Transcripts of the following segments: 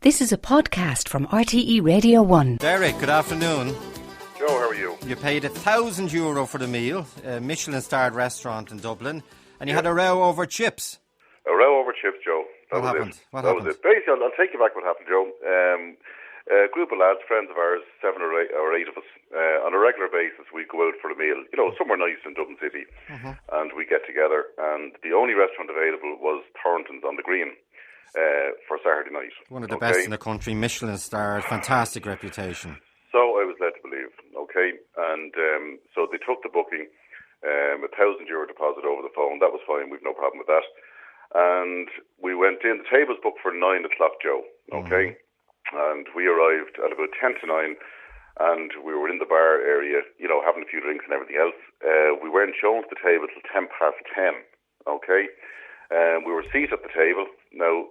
This is a podcast from RTE Radio 1. Derek, good afternoon. Joe, how are you? You paid €1,000 for the meal, a Michelin-starred restaurant in Dublin, and you had a row over chips. A row over chips, Joe. What happened? That was it. Basically, I'll take you back what happened, Joe. A group of lads, friends of ours, 7 or 8 of us, on a regular basis, we go out for a meal, somewhere nice in Dublin City, and we get together, and the only restaurant available was Thornton's on the Green for Saturday night. One of the best in the country, Michelin-starred, fantastic reputation. So I was led to believe, and so they took the booking, €1,000 deposit over the phone. That was fine, we've no problem with that. And we went in, the table's booked for 9 o'clock, Joe, and we arrived at about 10 to 9, and we were in the bar area, having a few drinks and everything else. We weren't shown to the table till 10 past 10, we were seated at the table. Now,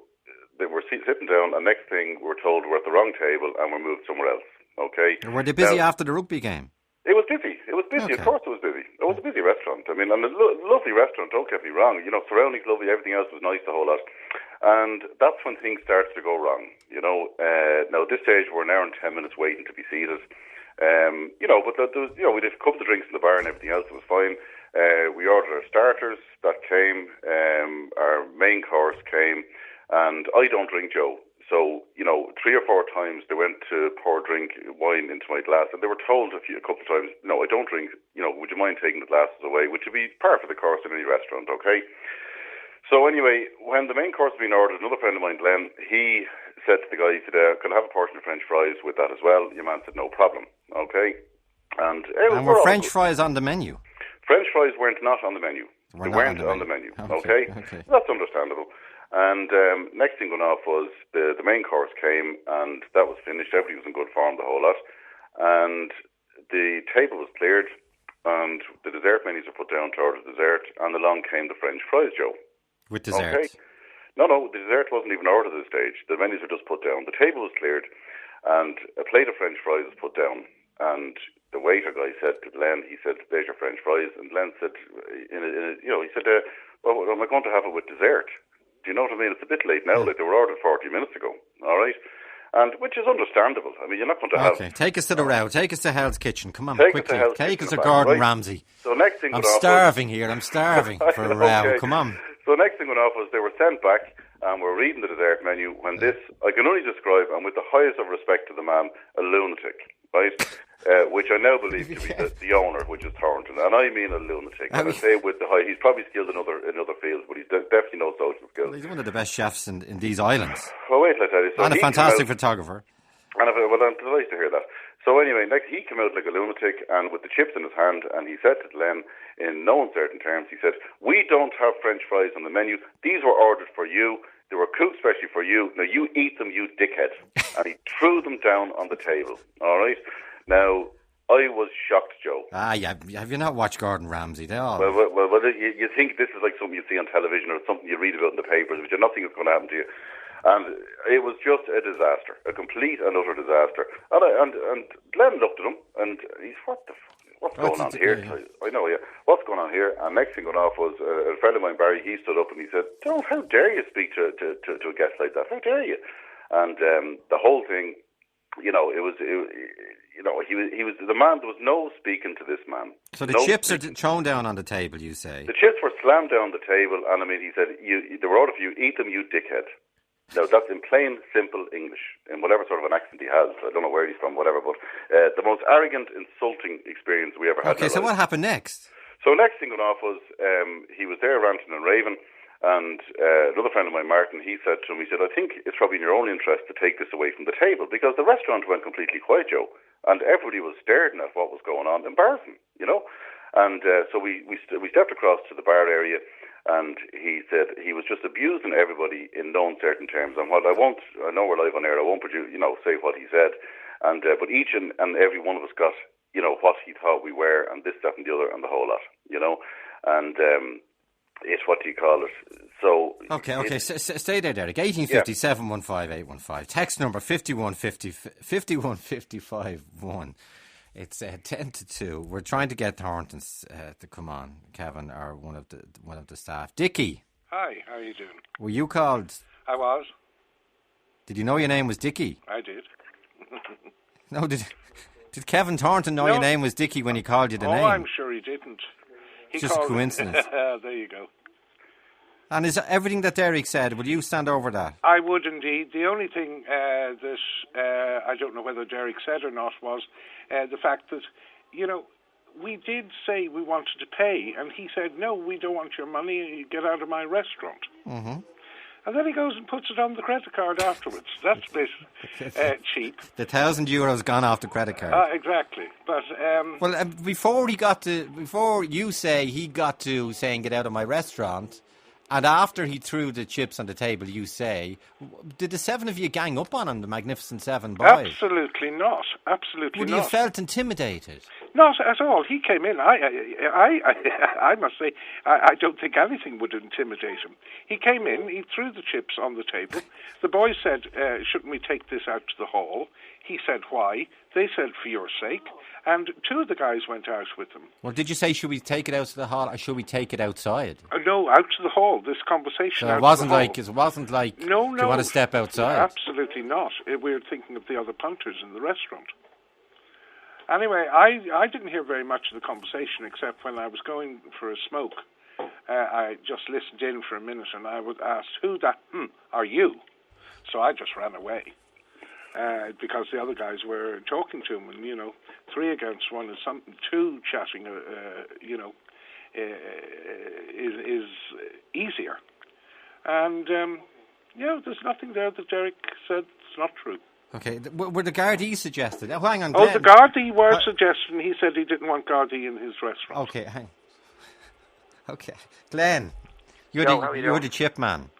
they were sitting down, and next thing we were told we're at the wrong table and we're moved somewhere else, Were they busy after the rugby game? It was busy. Okay. Of course it was busy. It was a busy restaurant. I mean, and a lovely restaurant, don't get me wrong. Surroundings lovely, everything else was nice, the whole lot. And that's when things started to go wrong, Now, at this stage, we're an hour and 10 minutes waiting to be seated. But there was, we did a couple of drinks in the bar and everything else. It was fine. We ordered our starters. That came. Our main course came. And I don't drink, Joe. So, 3 or 4 times they went to pour wine into my glass, and they were told a couple of times, no, I don't drink, would you mind taking the glasses away, which would be par for the course in any restaurant, So anyway, when the main course had been ordered, another friend of mine, Glenn, he said to the guy, he said, could I have a portion of French fries with that as well? Your man said, no problem, And were French fries on the menu? French fries weren't not on the menu. They weren't on the menu, okay? That's understandable. And next thing going off was the main course came, and that was finished. Everybody was in good form, the whole lot. And the table was cleared, and the dessert menus were put down to order dessert, and along came the French fries, Joe. With dessert? No, the dessert wasn't even ordered at this stage. The menus were just put down. The table was cleared, and a plate of French fries was put down. And the waiter guy said to Glenn, he said, there's your French fries. And Glenn said, he said, well, am I going to have it with dessert? Do you know what I mean? It's a bit late now, like they were ordered 40 minutes ago, all right? And which is understandable. I mean, you're not going to have... Okay, take us to the row. Take us to Hell's Kitchen. Come on, quickly. Take us to Gordon Ramsay. So next thing I'm starving here. I'm starving for a row. Come on. So next thing went off was they were sent back, and we're reading the dessert menu when this, I can only describe, and with the highest of respect to the man, a lunatic, right? Which I now believe to be the owner, which is Thornton, and I mean a lunatic. And I say with the high, he's probably skilled in other fields, but he's definitely no social skills. Well, he's one of the best chefs in these islands. Well, wait till I tell you. So and a fantastic photographer. And I'm delighted to hear that. So anyway, next he came out like a lunatic, and with the chips in his hand, and he said to Glenn, in no uncertain terms, he said, we don't have French fries on the menu. These were ordered for you. They were cooked specially for you. Now you eat them, you dickhead. And he threw them down on the table. All right? Now, I was shocked, Joe. Yeah. Have you not watched Gordon Ramsay? They all... Well, you think this is like something you see on television or something you read about in the papers, but nothing is going to happen to you. And it was just a disaster, a complete and utter disaster. And Glenn looked at him, and he's, what's going on here? I know, yeah. What's going on here? And next thing going off was a friend of mine, Barry, he stood up and he said, "Don't, how dare you speak to a guest like that? How dare you?" And the whole thing, he was the man. There was no speaking to this man. So the chips are thrown down on the table, you say? The chips were slammed down the table, and I mean, he said, they were ordered for you, eat them, you dickhead. Now, that's in plain, simple English, in whatever sort of an accent he has. I don't know where he's from, whatever, but the most arrogant, insulting experience we ever had. Okay, so what happened next? So next thing going off was he was there ranting and raving, and another friend of mine, Martin, he said to him, he said, I think it's probably in your own interest to take this away from the table, because the restaurant went completely quiet, Joe, and everybody was staring at what was going on, embarrassing, And so we stepped across to the bar area, and he said he was just abusing everybody in no uncertain terms. And what I know we're live on air, I won't say what he said. And but each and every one of us got, what he thought we were, and this, that, and the other, and the whole lot, And it's what do you call it? So okay. Stay there, Derek. 1850-715-815. Text number 51551. It's 10 to 2. We're trying to get Thornton's to come on, Kevin, or one of the staff. Dickie. Hi, how are you doing? Were you called? I was. Did you know your name was Dickie? I did. No, did Kevin Thornton know your name was Dickie when he called you the name? Oh, I'm sure he didn't. It's just a coincidence. There you go. And is everything that Derek said, will you stand over that? I would indeed. The only thing that I don't know whether Derek said or not was the fact that, we did say we wanted to pay, and he said, no, we don't want your money, get out of my restaurant. Mm-hmm. And then he goes and puts it on the credit card afterwards. That's a bit cheap. The €1,000 gone off the credit card. Exactly. But before you say he got to saying get out of my restaurant, and after he threw the chips on the table, you say, did the seven of you gang up on him, the Magnificent Seven boys? Absolutely not. Absolutely not. Would you have felt intimidated? Not at all. He came in. I must say, I don't think anything would intimidate him. He came in, he threw the chips on the table. The boys said, shouldn't we take this out to the hall? He said, why? They said, for your sake. And two of the guys went out with them. Well, did you say, should we take it out to the hall or should we take it outside? No, out to the hall. This conversation. So it wasn't like. No. Do you want to step outside? Absolutely not. We were thinking of the other punters in the restaurant. Anyway, I didn't hear very much of the conversation except when I was going for a smoke. I just listened in for a minute and I was asked, who that are you? So I just ran away. Because the other guys were talking to him, and 3 against 1 is something. 2 chatting, is easier. And there's nothing there that Derek said it's not true. Okay, were the Gardaí suggested? Oh, hang on. Glenn. The Gardaí were suggesting. He said he didn't want Gardaí in his restaurant. Okay, okay, Glenn, you're the chip man.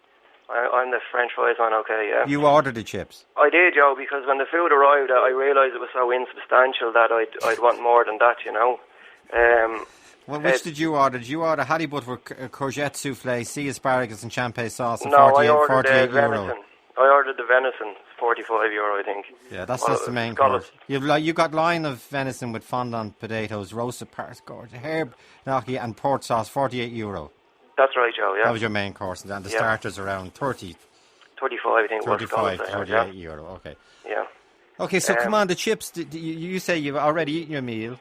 I'm the French fries man, okay, yeah. You ordered the chips? I did, Joe, because when the food arrived, I realised it was so insubstantial that I'd want more than that, Well, which did you order? Did you order halibut with courgette soufflé, sea asparagus and champagne sauce and I ordered €48? venison. I ordered the venison, €45, I think. Yeah, that's just the main course. You got line of venison with fondant potatoes, roasted parsnips, herb gnocchi and port sauce, €48. That's right, Joe, yeah. That was your main course, and the starters around 30. 35, I think. 35, €38, okay. Yeah. Okay, so come on, the chips, you say you've already eaten your meal.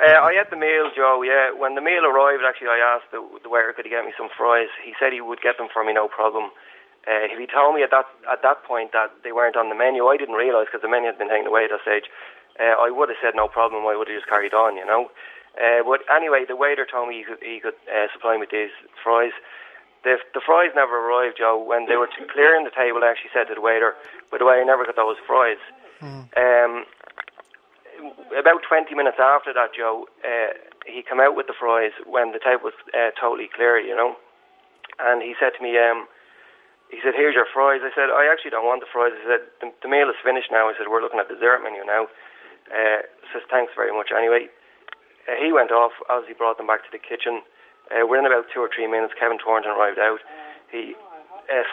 I ate the meal, Joe, yeah. When the meal arrived, actually, I asked the waiter could he get me some fries. He said he would get them for me, no problem. If he told me at that point that they weren't on the menu, I didn't realise because the menu had been taken away at that stage. I would have said no problem, I would have just carried on, But anyway, the waiter told me he could supply me with these fries. The fries never arrived, Joe. When they were clearing the table, I actually said to the waiter, by the way, I never got those fries. About 20 minutes after that, Joe, he came out with the fries when the table was totally clear, And he said to me, he said, here's your fries. I said, I actually don't want the fries. I said, the meal is finished now. I said, we're looking at the dessert menu now. Says, thanks very much anyway. He went off as he brought them back to the kitchen. Within about 2 or 3 minutes, Kevin Thornton arrived out. He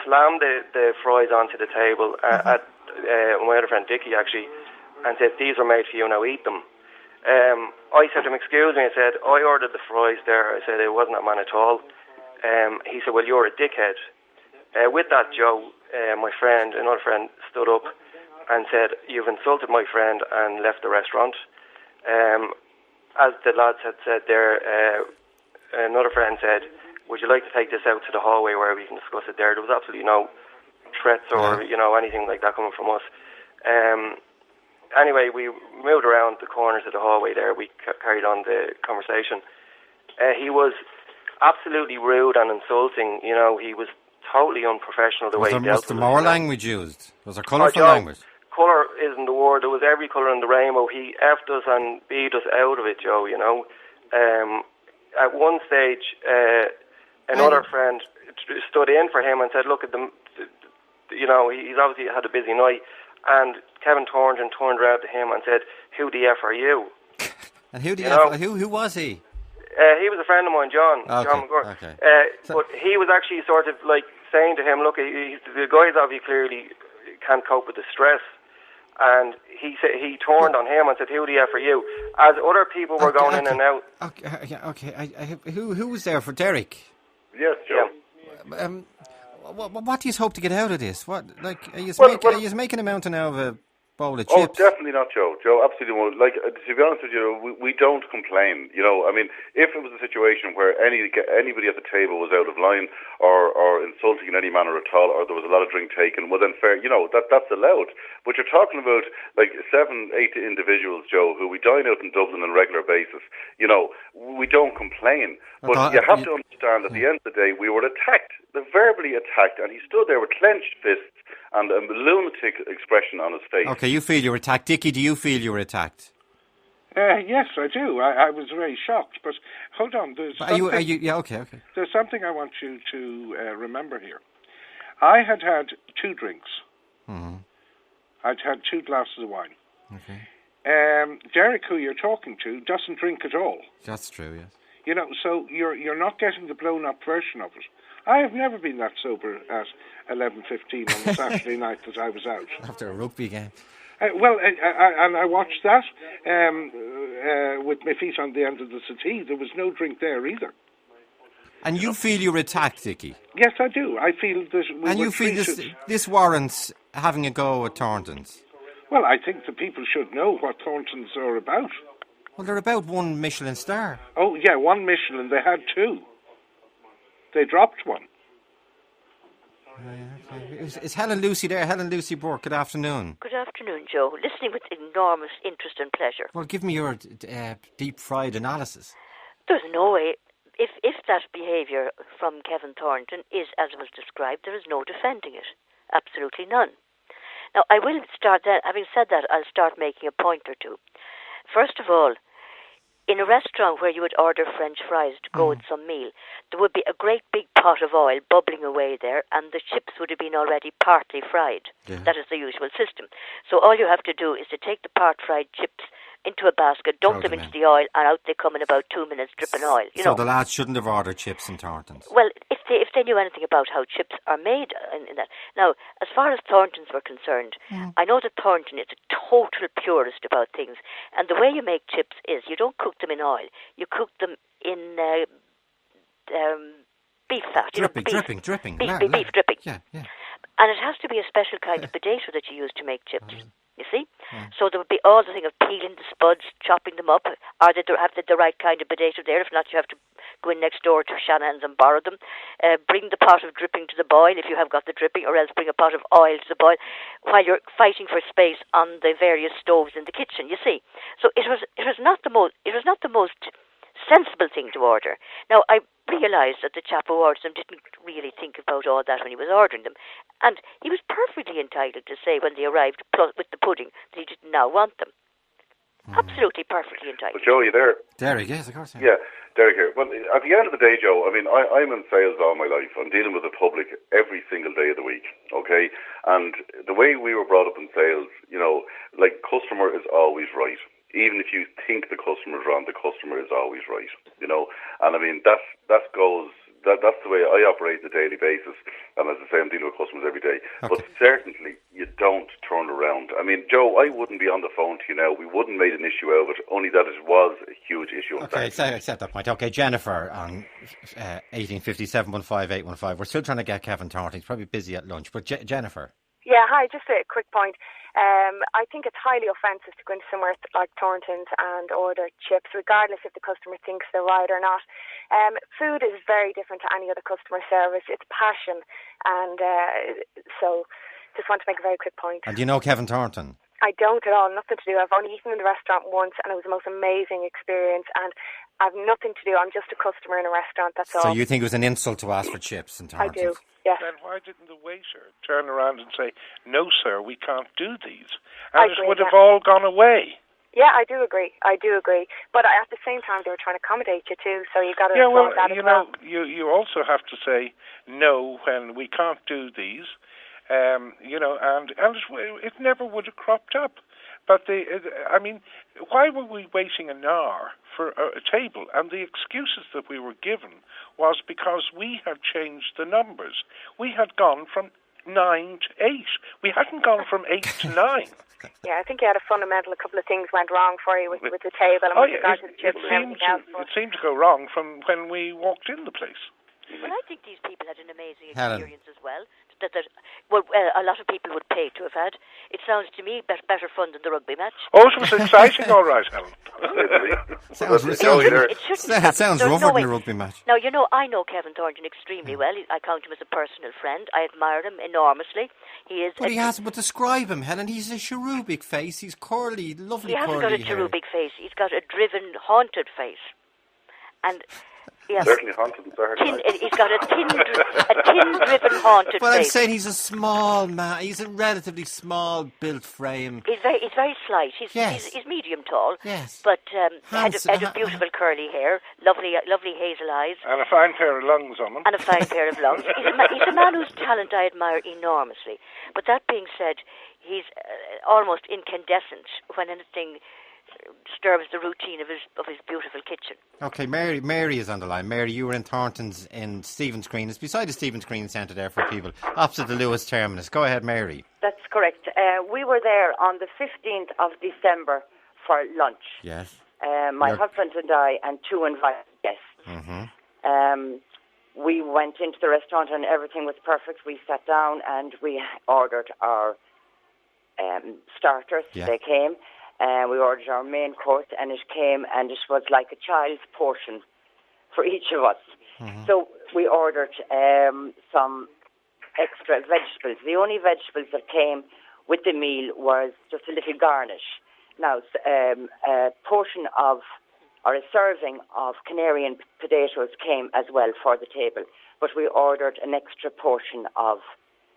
slammed the fries onto the table at my other friend Dickie, actually, and said, these are made for you, now eat them. I said to him, excuse me, I said, I ordered the fries there. I said, it wasn't that man at all. He said, well, you're a dickhead. With that, Joe, another friend, stood up and said, you've insulted my friend, and left the restaurant. As the lads had said there, another friend said, would you like to take this out to the hallway where we can discuss it there? There was absolutely no threats or, anything like that coming from us. Anyway, we moved around the corners of the hallway there. We carried on the conversation. He was absolutely rude and insulting. He was totally unprofessional the way he dealt with it. Was there more language used? Was there colourful language? Colour isn't the word. There was every colour in the rainbow. He effed us and beat us out of it, Joe, At one stage, another friend stood in for him and said, look at them, he's obviously had a busy night. And Kevin Thornton turned around to him and said, who the F are you? And who was he? He was a friend of mine, John McGurk. Okay. But he was actually sort of like saying to him, look, the guys obviously clearly can't cope with the stress. And he turned on him and said, who the F are you? As other people were going in and out. Okay. Who was there for Derek? Yes, Joe. Yeah. what do you hope to get out of this? What, like, are you making a mountain out of a bowl of Oh, chips? definitely not, Joe. Joe, absolutely won't. Like, to be honest with you, we don't complain. You know, I mean, if it was a situation where anybody at the table was out of line or insulting in any manner at all, or there was a lot of drink taken, well then fair, you know, that's allowed. But you're talking about like 7, 8 individuals, Joe, who we dine out in Dublin on a regular basis. You know, we don't complain. But you have to understand, at the end of the day, we were attacked, verbally attacked, and he stood there with clenched fists and a lunatic expression on his face. Okay, you feel you were attacked. Dickie, do you feel you were attacked? Yes, I do. I was very shocked. But hold on, there's something, yeah, okay. There's something I want you to remember here. I had 2 drinks. Mm-hmm. I'd had 2 glasses of wine. Okay. Derek, who you're talking to, doesn't drink at all. That's true, yes. You know, so you're not getting the blown-up version of it. I have never been that sober at 11:15 on a Saturday night that I was out. After a rugby game. And I watched that with my feet on the end of the settee. There was no drink there either. And you feel you're attacked, Dickie? Yes, I do. I feel that we And you feel this warrants having a go at Thornton's? Well, I think the people should know what Thornton's are about. Well, they're about 1 Michelin star. Oh, yeah, 1 Michelin. They had 2. They dropped 1. Okay. Is Helen Lucy there? Helen Lucy Burke, good afternoon. Good afternoon, Joe. Listening with enormous interest and pleasure. Well, give me your deep-fried analysis. There's no way. If that behaviour from Kevin Thornton is as it was described, there is no defending it. Absolutely none. Now, I will start that. Having said that, I'll start making a point or two. First of all, in a restaurant where you would order French fries to go with some meal, there would be a great big pot of oil bubbling away there, and the chips would have been already partly fried. Yeah. That is the usual system. So all you have to do is to take the part-fried chips into a basket, dump them into the oil, and out they come in about 2 minutes dripping oil. You know. The lads shouldn't have ordered chips in Thornton's. Well, if they knew anything about how chips are made in that. Now, as far as Thornton's were concerned, I know that Thornton is a total purist about things, and the way you make chips is you don't cook them in oil. You cook them in beef fat. Dripping. Beef dripping. Yeah. And it has to be a special kind of potato that you use to make chips. You see? Yeah. So there would be all the thing of peeling the spuds, chopping them up. Have the right kind of potato there? If not, you have to go in next door to Shanahan's and borrow them. Bring the pot of dripping to the boil if you have got the dripping, or else bring a pot of oil to the boil while you're fighting for space on the various stoves in the kitchen. You see? So it was not the most sensible thing to order. Now, I realised that the chap who ordered them didn't really think about all that when he was ordering them. And he was perfectly entitled to say when they arrived with the pudding that he didn't now want them. Absolutely perfectly entitled. But Joe, are you there? Derek, yes, of course. Yeah, Derek here. Well, at the end of the day, Joe, I mean, I'm in sales all my life. I'm dealing with the public every single day of the week, okay? And the way we were brought up in sales, you know, like, customer is always right. Even if you think the customer is wrong, the customer is always right, you know. And I mean, that's the way I operate on a daily basis. And as I say, I'm dealing with customers every day. Okay. But certainly, you don't turn around. I mean, Joe, I wouldn't be on the phone to you now. We wouldn't made an issue out of it, only that it was a huge issue. Okay, accept that point. Okay, Jennifer on 1857-15815. We're still trying to get Kevin Thornton. He's probably busy at lunch. But Jennifer. Yeah, hi, just a quick point. I think it's highly offensive to go into somewhere like Thornton's and order chips, regardless if the customer thinks they're right or not. Food is very different to any other customer service. It's passion. And so just want to make a very quick point. And do you know Kevin Thornton? I don't at all, nothing to do. I've only eaten in the restaurant once, and it was the most amazing experience. And I've nothing to do. I'm just a customer in a restaurant, that's all. So you think it was an insult to ask for chips in Thornton's? I do, yes. Then why didn't the waiter turn around and say, no, sir, we can't do these? And it would have all gone away. Yeah, I do agree. But at the same time, they were trying to accommodate you too, so you got to that as well. You also have to say no when we can't do these, and it never would have cropped up. But why were we waiting an hour for a table? And the excuses that we were given was because we had changed the numbers. We had gone from 9 to 8. We hadn't gone from 8 to 9. Yeah, I think you had a couple of things went wrong for you with the table and with regard to the chips and everything else. It seemed to go wrong from when we walked in the place. Well, I think these people had an amazing Helen. experience as well. Well, a lot of people would pay to have had. It sounds to me better fun than the rugby match. Oh, it was exciting, all right, Helen. Sounds rougher than a rugby match. Now, I know Kevin Thornton extremely well. I count him as a personal friend. I admire him enormously. He is. But describe him, Helen. He's a cherubic face. He's curly, lovely curly hair. He hasn't got a cherubic face. He's got a driven, haunted face. And... Yes. Certainly haunted and he's got a tin-driven haunted But face. I'm saying he's a small man. He's a relatively small built frame. He's very slight. He's medium tall. Yes. But had a beautiful curly hair, lovely hazel eyes. And a fine pair of lungs on him. And a fine pair of lungs. He's a man whose talent I admire enormously. But that being said, he's almost incandescent when anything disturbs the routine of his beautiful kitchen. Okay, Mary is on the line. Mary, you were in Thornton's in Stephen's Green. It's beside the Stephen's Green Centre there for people, opposite the Lewis Terminus. Go ahead, Mary. That's correct. We were there on the 15th of December for lunch. Yes. My husband and I and two invited guests. Mm-hmm. We went into the restaurant and everything was perfect. We sat down and we ordered our starters. Yeah. They came. We ordered our main course, and it came, and it was like a child's portion for each of us. Mm-hmm. So we ordered some extra vegetables. The only vegetables that came with the meal was just a little garnish. Now, a portion of, or a serving of Canarian potatoes came as well for the table, but we ordered an extra portion of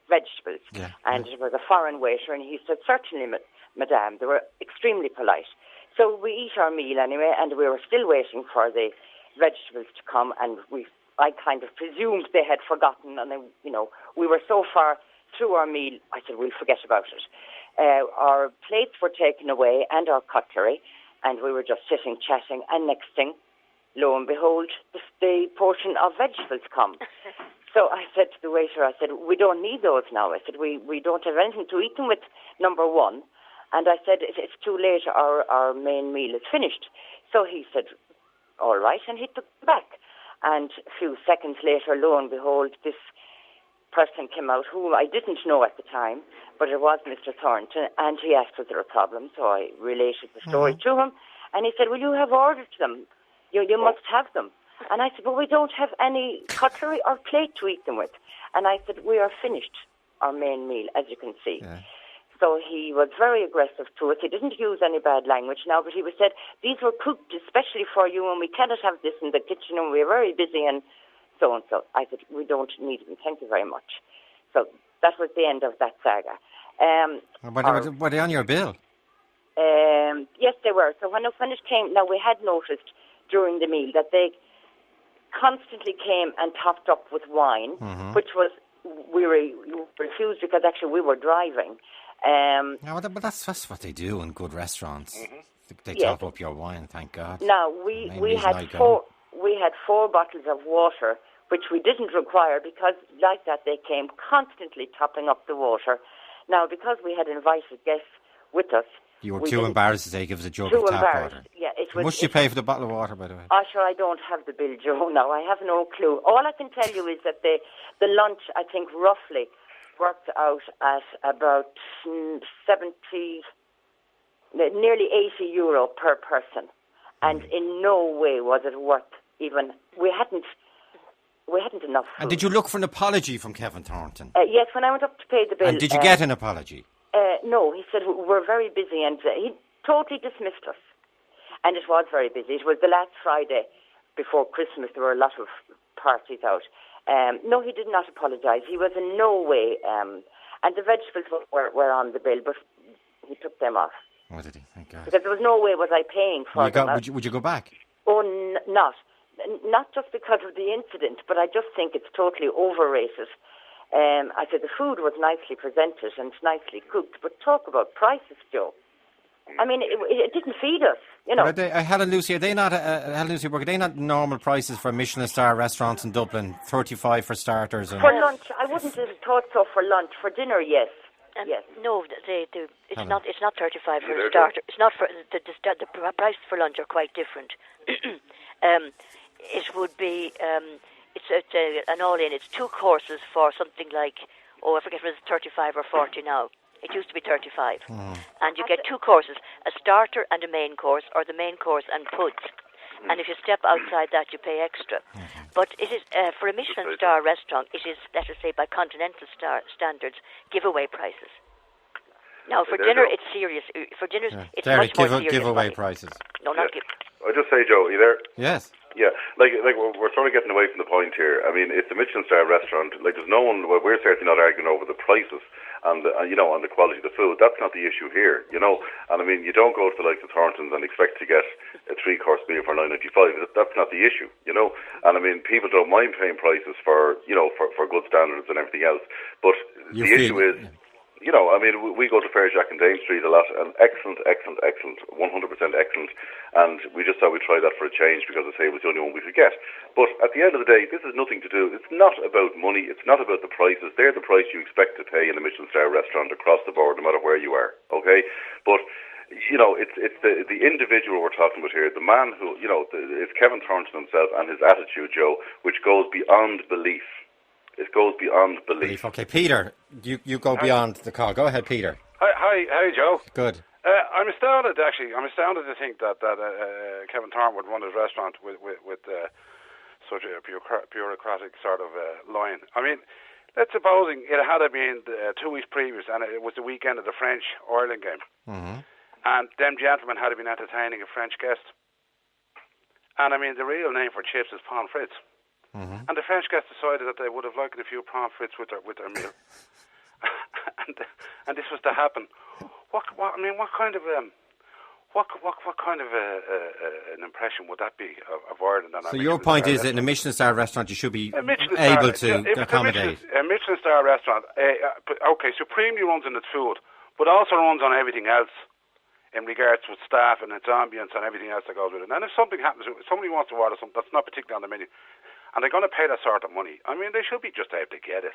vegetables. Yeah. And it was a foreign waiter, and he said, certainly, Madame. They were extremely polite. So we eat our meal anyway, and we were still waiting for the vegetables to come, and I kind of presumed they had forgotten, and we were so far through our meal, I said, we'll forget about it. Our plates were taken away, and our cutlery, and we were just sitting, chatting, and next thing, lo and behold, the portion of vegetables come. So I said to the waiter, I said, we don't need those now. I said, we don't have anything to eat them with, number one. And I said, it's too late, our main meal is finished. So he said, all right, and he took it back. And a few seconds later, lo and behold, this person came out, whom I didn't know at the time, but it was Mr. Thornton, and he asked, was there a problem? So I related the story to him, and he said, well, you have ordered them. You must have them. And I said, but we don't have any cutlery or plate to eat them with. And I said, we are finished our main meal, as you can see. Yeah. So he was very aggressive to us. He didn't use any bad language now, but he said, these were cooked especially for you, and we cannot have this in the kitchen, and we're very busy, and so and so. I said, we don't need them. Thank you very much. So that was the end of that saga. Were they on your bill? Yes, they were. So when it came, now we had noticed during the meal that they constantly came and topped up with wine, which was, we refused because actually we were driving. But that's what they do in good restaurants. They top up your wine, thank God. Now we had four bottles of water, which we didn't require because like that they came constantly topping up the water. Now because we had invited guests with us, you were too embarrassed to say give us a jug of tap water. Yeah, How much did you pay for the bottle of water, by the way? Sure, I don't have the bill, Joe. Now I have no clue. All I can tell you is that the lunch, I think, roughly worked out at about 70, nearly €80 per person, and in no way was it worth even. We hadn't enough food. And did you look for an apology from Kevin Thornton? Yes, when I went up to pay the bill. And did you get an apology? No, he said we're very busy, and he totally dismissed us. And it was very busy. It was the last Friday before Christmas. There were a lot of parties out. No, he did not apologise. He was in no way... and the vegetables were on the bill, but he took them off. Oh, did he? Thank God. Because there was no way was I paying for them. Would you go back? Oh, not just because of the incident, but I just think it's totally overrated. I said the food was nicely presented and nicely cooked, but talk about prices, Joe. I mean, it didn't feed us, you know. Helen Lucy, are they not normal prices for Michelin star restaurants in Dublin? 35 for starters. And... For lunch, I wouldn't have thought so. For lunch, for dinner, yes. Yes. No, it's not 35 for a starter. It's not for the prices for lunch are quite different. It would be. It's an all-in. It's 2 courses for something like, I forget if it's 35 or 40 now. It used to be 35. And you get 2 courses, a starter and a main course, or the main course and puds. And if you step outside that, you pay extra. But it is for a Michelin star restaurant, it is, let us say, by continental standards, giveaway prices. Now, for dinner, it's serious. For dinner, it's much more serious. Giveaway prices. No, not give. I just say, Joe, are you there? Yes. Yeah, like we're sort of getting away from the point here. I mean, it's a Michelin star restaurant. Like, there's no one. Well, we're certainly not arguing over the prices and and the quality of the food. That's not the issue here, And I mean, you don't go to the likes of Thornton's and expect to get a 3-course meal for $9.95. That's not the issue, And I mean, people don't mind paying prices for for good standards and everything else. But the issue is. I mean, we go to Fair Jack and Dame Street a lot, and excellent, 100% excellent, and we just thought we'd try that for a change because I say it was the only one we could get. But at the end of the day, this has nothing to do, it's not about money, it's not about the prices, they're the price you expect to pay in a Michelin star restaurant across the board, no matter where you are, okay? But it's the individual we're talking about here, the man who, it's Kevin Thornton himself and his attitude, Joe, which goes beyond belief. It goes beyond belief. Okay, Peter, you go beyond the call. Go ahead, Peter. Hi, Joe. Good. I'm astounded, actually. I'm astounded to think that Kevin Thornton would run his restaurant with such a bureaucratic sort of line. I mean, let's supposing it had been 2 weeks previous and it was the weekend of the French-Ireland game. And them gentlemen had been entertaining a French guest. And I mean, the real name for chips is pommes frites. And the French guests decided that they would have liked a few pommes frites with their meal, and this was to happen. What kind of an impression would that be of Ireland? And so your point is that in a Michelin star restaurant you should be able to accommodate. A Michelin star restaurant, okay, supremely runs on its food, but also runs on everything else in regards with staff and its ambience and everything else that goes with it. And if something happens, if somebody wants to order something that's not particularly on the menu, and they're going to pay that sort of money, I mean, they should be just able to get it.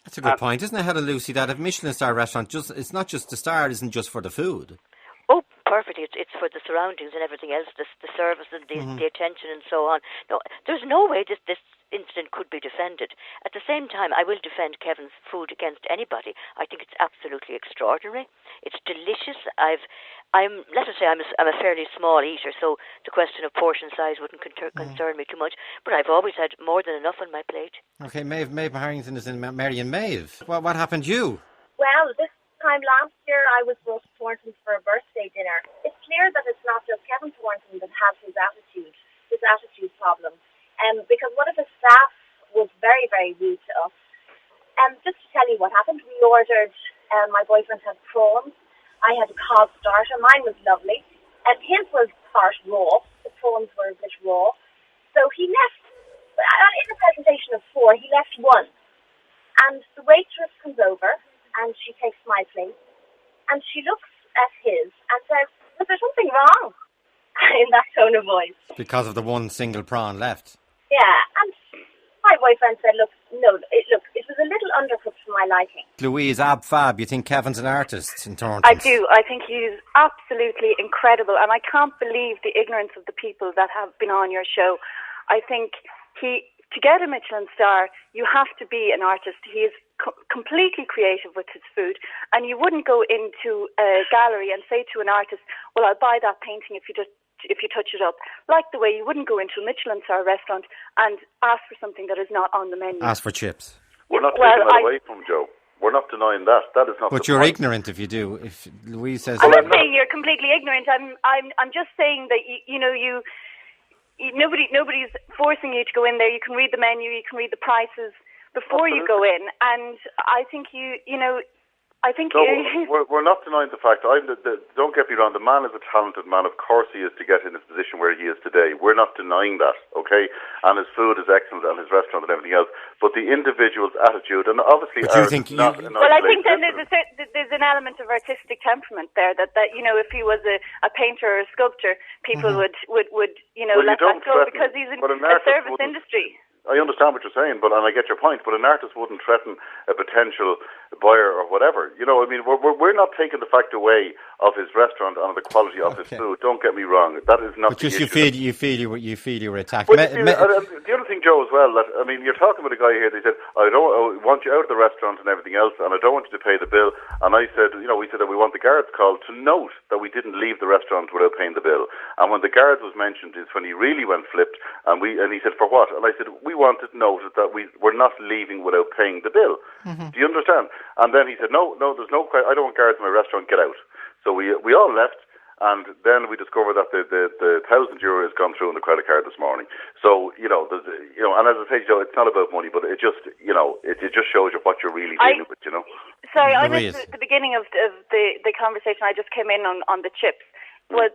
That's a good point, isn't it, Helen Lucy, that a Michelin star restaurant, it's not just the star, isn't just for the food. Oh, perfectly. It's for the surroundings and everything else, the service and the attention and so on. No, there's no way this incident could be defended. At the same time, I will defend Kevin's food against anybody. I think it's absolutely extraordinary. It's delicious. Let us say I'm a fairly small eater, so the question of portion size wouldn't concern me too much. But I've always had more than enough on my plate. Okay, Maeve Harrington is in Marion. Maeve, what happened to you? Well, this time last year I was brought to Thornton's for a birthday dinner. It's clear that it's not just Kevin Thornton that has his attitude problem. Because one of his staff was very, very rude to us. Just to tell you what happened, we ordered, my boyfriend had prawns, I had a cod starter, mine was lovely, and his was part raw, the prawns were a bit raw. So he left, in a presentation of 4, he left 1. And the waitress comes over, and she takes my plate, and she looks at his and says, "Was there something wrong?" in that tone of voice. Because of the one single prawn left. Yeah, and my boyfriend said, "Look, it was a little undercooked for my liking." Louise, ab fab, you think Kevin's an artist in Thornton's? I do. I think he's absolutely incredible, and I can't believe the ignorance of the people that have been on your show. I think to get a Michelin star, you have to be an artist. He is completely creative with his food, and you wouldn't go into a gallery and say to an artist, "Well, I'll buy that painting if you touch it up," like the way you wouldn't go into a Michelin star restaurant and ask for something that is not on the menu. Ask for chips. We're not taking that away from Joe. We're not denying that. That is not. But you're ignorant if you do. If Louise says, I'm not saying you're completely ignorant. I'm just saying that nobody's forcing you to go in there. You can read the menu. You can read the prices before you go in, and I think we're not denying the fact. Don't get me wrong. The man is a talented man. Of course, he is to get in his position where he is today. We're not denying that, okay? And his food is excellent, and his restaurant and everything else. But the individual's attitude, and obviously, well, I think then there's an element of artistic temperament there. That if he was a painter or a sculptor, people would let that go because he's in a service industry. I understand what you're saying, and I get your point, but an artist wouldn't threaten a potential buyer or whatever. You know, I mean, we're not taking the fact away of his restaurant and the quality of his food. Don't get me wrong. That is not but just the issue. you feel you were attacked. Well, the other thing, Joe, as well, that, I mean, you're talking with a guy here, they said, I want you out of the restaurant and everything else, and I don't want you to pay the bill. And I said, you know, we said that we want the guards called to note that we didn't leave the restaurant without paying the bill. And when the guards was mentioned is when he really went flipped, and he said, for what? And I said, we wanted noted that we're not leaving without paying the bill. Mm-hmm. Do you understand? And then he said, no, there's no, I don't want guards in my restaurant, get out. So we all left. And then we discovered that the €1,000 has gone through on the credit card this morning. So, and as I say, Joe, it's not about money, but it just, it just shows you what you're really dealing with, Sorry, I missed the beginning of the conversation. I just came in on the chips. Was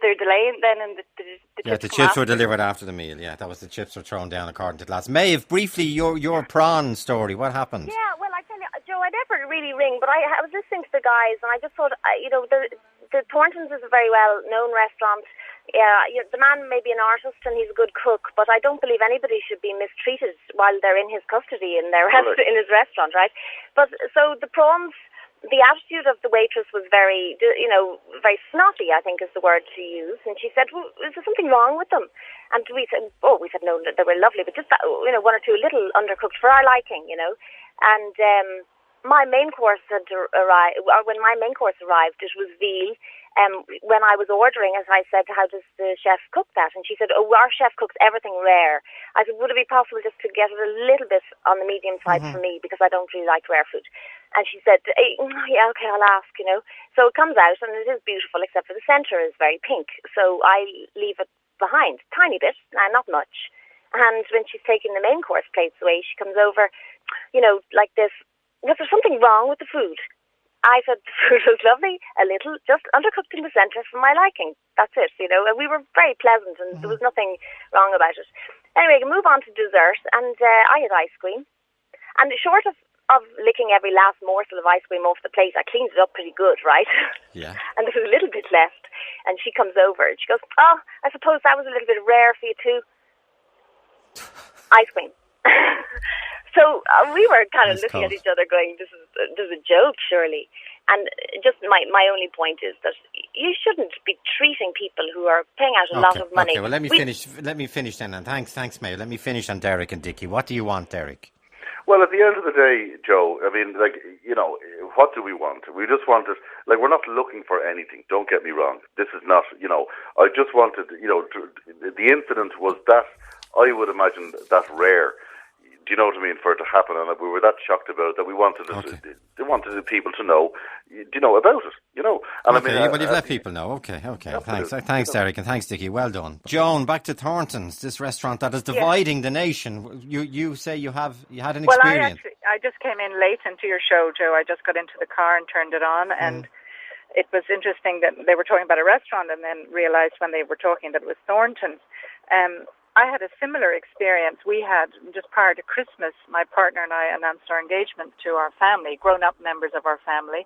there a delay then in the chips? Yeah, the chips were delivered after the meal. Yeah, that was the chips were thrown down according to the last. Maeve, briefly, your prawn story. What happened? Yeah, well, I tell you, Joe, I never really ring, but I was listening to the guys, and I just thought, the Thornton's is a very well-known restaurant. Yeah, the man may be an artist and he's a good cook, but I don't believe anybody should be mistreated while they're in his custody in in his restaurant, right? But so the prawns, the attitude of the waitress was very, very snotty, I think is the word to use. And she said, well, is there something wrong with them? And we said, no, they were lovely, but just, one or two a little undercooked for our liking, And my main course had arrived, or when my main course arrived, it was veal. When I was ordering, as I said, how does the chef cook that? And she said, our chef cooks everything rare. I said, would it be possible just to get it a little bit on the medium side for me, because I don't really like rare food? And she said, yeah, okay, I'll ask, So it comes out, and it is beautiful, except for the centre is very pink. So I leave it behind, tiny bit, not much. And when she's taking the main course plates away, she comes over, like this, was there something wrong with the food? I said the food was lovely, a little, just undercooked in the centre for my liking. That's it, and we were very pleasant, and there was nothing wrong about it. Anyway, we move on to dessert, and I had ice cream. And short of licking every last morsel of ice cream off the plate, I cleaned it up pretty good, right? Yeah. And there was a little bit left, and she comes over, and she goes, I suppose that was a little bit rare for you too. Ice cream. So we were kind of looking at each other going, this is a joke, surely. And just my only point is that you shouldn't be treating people who are paying out a lot of money. Okay, well, let me finish then. And thanks, Mayor. Let me finish on Derek and Dickie. What do you want, Derek? Well, at the end of the day, Joe, I mean, what do we want? We just want it, we're not looking for anything. Don't get me wrong. This is not, I just wanted, the incident was that, I would imagine, that rare. Do you know what I mean? For it to happen, and we were that shocked about it that we wanted wanted the people to know, about it. And okay, I mean, well, you've let people know. Okay. Thanks, Derek, and thanks, Dickie. Well done, Joan. Back to Thornton's, this restaurant that is dividing the nation. You say you had an experience. I just came in late into your show, Joe. I just got into the car and turned it on, and it was interesting that they were talking about a restaurant, and then realised when they were talking that it was Thornton's. I had a similar experience. We had, just prior to Christmas, my partner and I announced our engagement to our family, grown-up members of our family,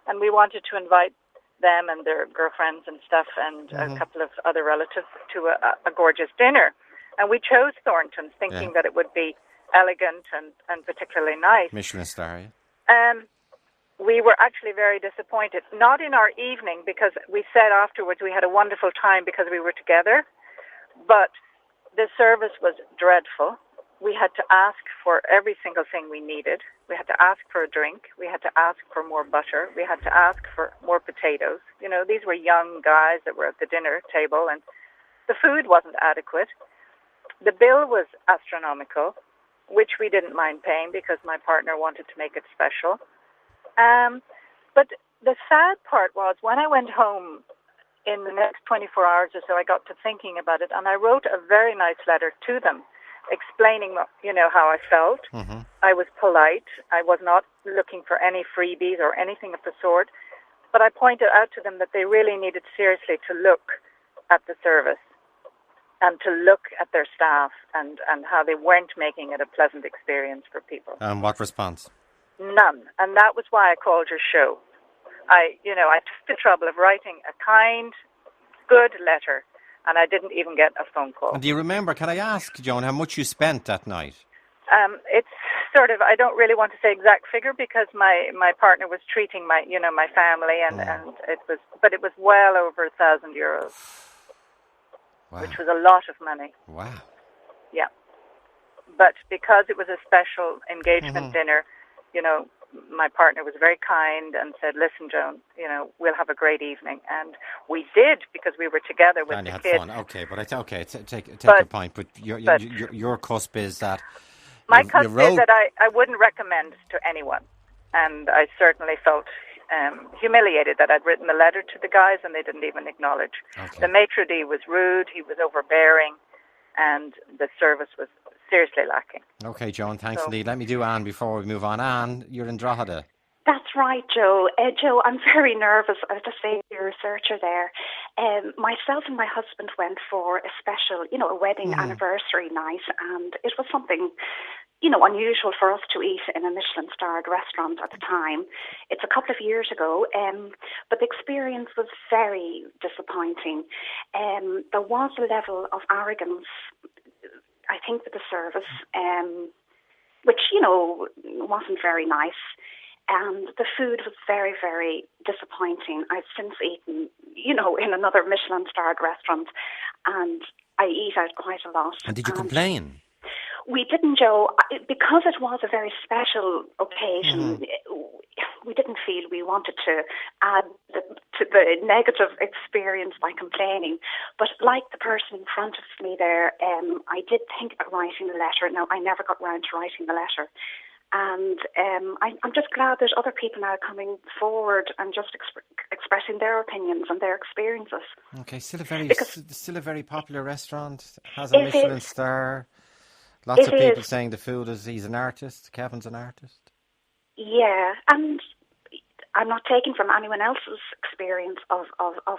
and we wanted to invite them and their girlfriends and stuff and a couple of other relatives to a gorgeous dinner. And we chose Thornton's, thinking that it would be elegant and particularly nice. Michelin star, yeah. We were actually very disappointed. Not in our evening, because we said afterwards we had a wonderful time because we were together, but the service was dreadful. We had to ask for every single thing we needed. We had to ask for a drink. We had to ask for more butter. We had to ask for more potatoes. These were young guys that were at the dinner table, and the food wasn't adequate. The bill was astronomical, which we didn't mind paying because my partner wanted to make it special. But the sad part was when I went home, in the next 24 hours or so, I got to thinking about it, and I wrote a very nice letter to them, explaining, how I felt. Mm-hmm. I was polite. I was not looking for any freebies or anything of the sort, but I pointed out to them that they really needed seriously to look at the service and to look at their staff and how they weren't making it a pleasant experience for people. And what response? None. And that was why I called your show. I took the trouble of writing a kind, good letter, and I didn't even get a phone call. And do you remember, can I ask, Joan, how much you spent that night? It's sort of, I don't really want to say exact figure because my partner was treating my family and it was well over €1,000, wow. which was a lot of money. Wow. Yeah. But because it was a special engagement dinner, my partner was very kind and said, listen, Joan, we'll have a great evening. And we did because we were together with the kids. Fun. Okay, but take your point. But your cusp is that... My cusp is that I wouldn't recommend to anyone. And I certainly felt humiliated that I'd written the letter to the guys and they didn't even acknowledge. Okay. The maitre d' was rude, he was overbearing, and the service was seriously lacking. Okay, Joan, thanks indeed. Let me do Anne before we move on. Anne, you're in Drogheda. That's right, Joe. Joe, I'm very nervous. I was just saying to your researcher there. Myself and my husband went for a special, a wedding anniversary night, and it was something, unusual for us to eat in a Michelin-starred restaurant at the time. It's a couple of years ago, but the experience was very disappointing. There was a level of arrogance, I think, with the service, which, wasn't very nice. And the food was very, very disappointing. I've since eaten, in another Michelin-starred restaurant, and I eat out quite a lot. And did you complain? We didn't, Joe. Because it was a very special occasion, we didn't feel we wanted to add to the negative experience by complaining. But like the person in front of me there, I did think about writing the letter. Now, I never got round to writing the letter. And I'm just glad that other people now are coming forward and just expressing their opinions and their experiences. Okay, still a very popular restaurant, has a Michelin star. Lots of people saying the food he's an artist, Kevin's an artist. Yeah, and I'm not taking from anyone else's experience of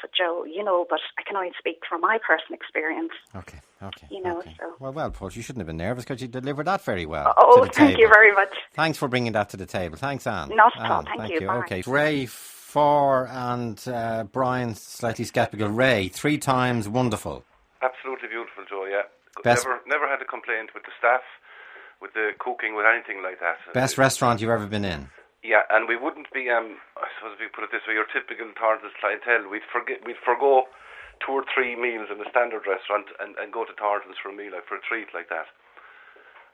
it, Joe, but I can only speak from my personal experience. Okay. So. Well put. You shouldn't have been nervous because you delivered that very well. Oh, thank you very much. Thanks for bringing that to the table. Thanks, Anne. Not at all. Thank you. Bye. Okay. Ray 4 and Brian slightly sceptical. Ray, 3 times wonderful. Absolutely beautiful, Joe. Yeah. Best, never had a complaint with the staff, with the cooking, with anything like that. Best restaurant you've ever been in. Yeah, and we wouldn't be, I suppose if you put it this way, your typical Torrance's clientele. We'd forgo 2 or 3 meals in a standard restaurant and go to Torrance's for a meal, for a treat like that.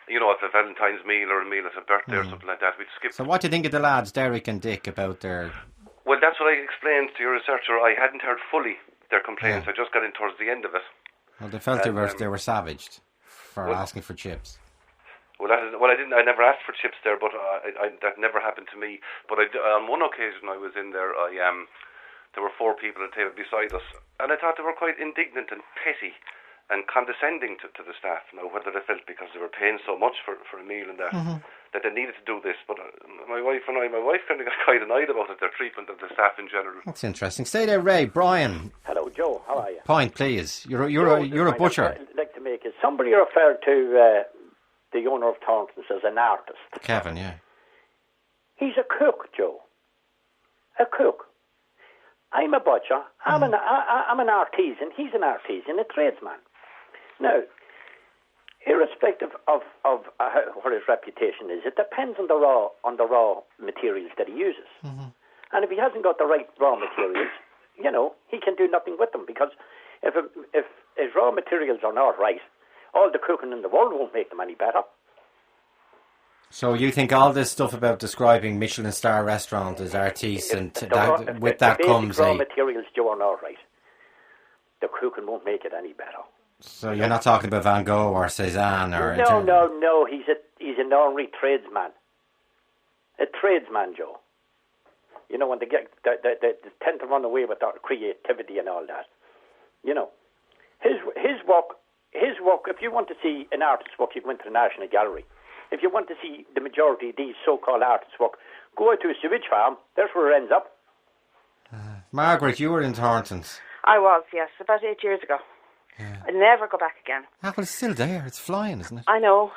If a Valentine's meal or a meal at a birthday or something like that, we'd skip. So what do you think of the lads, Derek and Dick, about their... Well, that's what I explained to your researcher. I hadn't heard fully their complaints. I just got in towards the end of it. Well, they felt they were savaged for asking for chips. Well, I didn't. I never asked for chips there, but that never happened to me. But on one occasion I was in there. There were 4 people at the table beside us, and I thought they were quite indignant and petty and condescending to the staff. Now, whether they felt because they were paying so much for a meal and that they needed to do this, but my wife kind of got quite annoyed about it. Their treatment of the staff in general. That's interesting. Stay there, Ray. Brian. Hello, Joe. How are you? Point, please. You're a butcher. I'd like to make it. Somebody referred to the owner of Thornton's as an artist. Kevin, yeah. He's a cook, Joe. A cook. I'm a butcher. I'm an artisan. He's an artisan, a tradesman. Now, irrespective of what his reputation is, it depends on the raw materials that he uses. And if he hasn't got the right raw materials, he can do nothing with them, because if his raw materials are not right, all the cooking in the world won't make them any better. So you think all this stuff about describing Michelin star restaurant as artistes, and with that comes raw materials, Joe, are not right, the cooking won't make it any better. So you're not talking about Van Gogh or Cézanne or... No. He's an ordinary tradesman. A tradesman, Joe. When they get they tend to run away with their creativity and all that. His work. If you want to see an artist's work, you go into the National Gallery. If you want to see the majority of these so-called artists' work, go out to a sewage farm. That's where it ends up. Margaret, you were in Thornton's. I was, yes, about 8 years ago. Yeah. I'd never go back again. Well, it's still there. It's flying, isn't it? I know.